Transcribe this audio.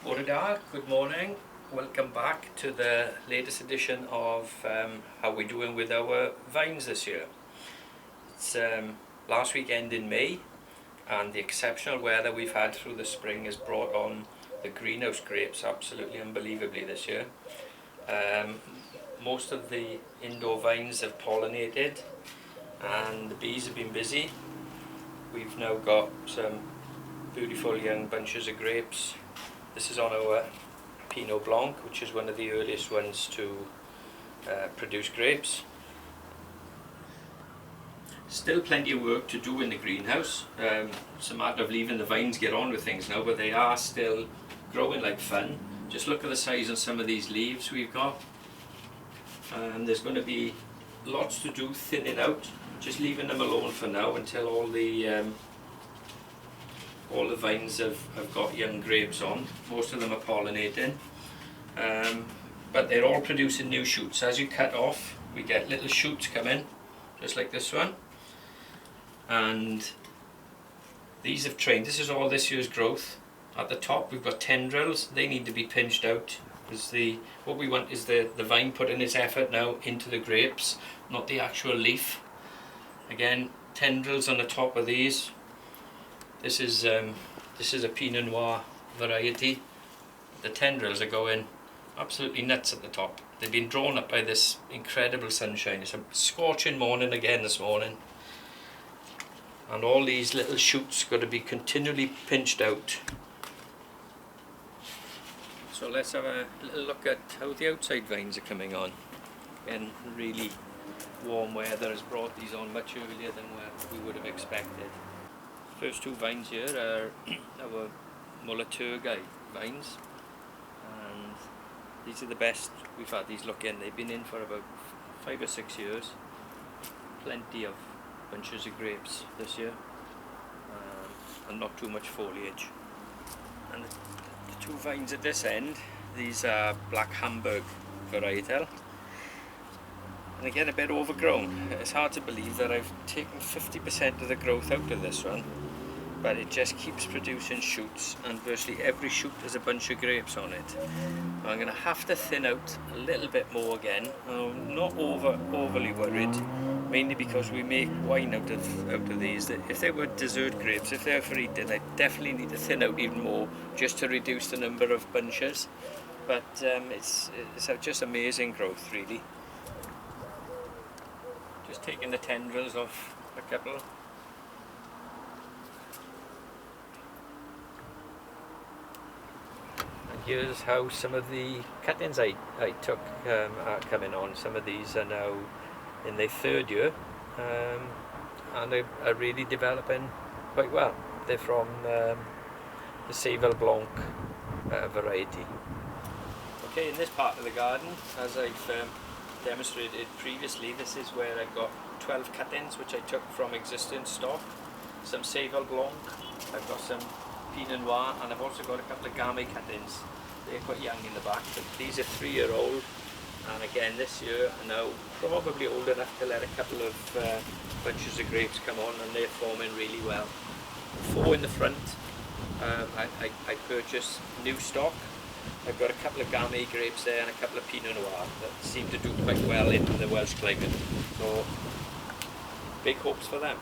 Morida, good morning. Welcome back to the latest edition of how we're doing with our vines this year. It's last weekend in May, and the exceptional weather we've had through the spring has brought on the greenhouse grapes absolutely unbelievably this year. Most of the indoor vines have pollinated and the bees have been busy. We've now got some beautiful young bunches of grapes. This is on our Pinot Blanc, which is one of the earliest ones to produce grapes. Still plenty of work to do in the greenhouse. It's a matter of leaving the vines get on with things now, but they are still growing like fun. Just look at the size of some of these leaves we've got. There's going to be lots to do thinning out, just leaving them alone for now until all the vines have got young grapes on. Most of them are pollinating, but they're all producing new shoots. As you cut off, we get little shoots come in, just like this one. And these have trained. This is all this year's growth. At the top we've got tendrils. They need to be pinched out, because what we want is the vine putting its effort now into the grapes, not the actual leaf. Again, tendrils on the top of these. This is a Pinot Noir variety. The tendrils are going absolutely nuts at the top. They've been drawn up by this incredible sunshine. It's a scorching morning again this morning. And all these little shoots got to be continually pinched out. So let's have a little look at how the outside vines are coming on. Again, really warm weather has brought these on much earlier than we would have expected. First two vines here are our Muller-Turgay vines, and these are the best we've had these look in. They've been in for about 5 or 6 years. Plenty of bunches of grapes this year, and not too much foliage. And the two vines at this end, these are Black Hamburg varietal. And again, a bit overgrown. It's hard to believe that I've taken 50% of the growth out of this one, but it just keeps producing shoots, and virtually every shoot has a bunch of grapes on it. I'm going to have to thin out a little bit more again. I'm not overly worried, mainly because we make wine out of these. If they were dessert grapes, if they're for eating, I definitely need to thin out even more just to reduce the number of bunches. But it's just amazing growth, really. Just taking the tendrils off a couple. And here's how some of the cuttings I took are coming on. Some of these are now in their 3rd year, and they are really developing quite well. They're from the Chateau Benedict variety. Okay, in this part of the garden, as I've demonstrated previously, this is where I've got 12 cuttings which I took from existing stock. Some Chateau Blanc, I've got some Pinot Noir, and I've also got a couple of Gamay cuttings. They're quite young in the back, but these are 3-year-old, and again this year are now probably old enough to let a couple of bunches of grapes come on, and they're forming really well. 4 in the front, I purchased new stock. I've got a couple of Gamay grapes there and a couple of Pinot Noir that seem to do quite well in the Welsh climate. So, big hopes for them.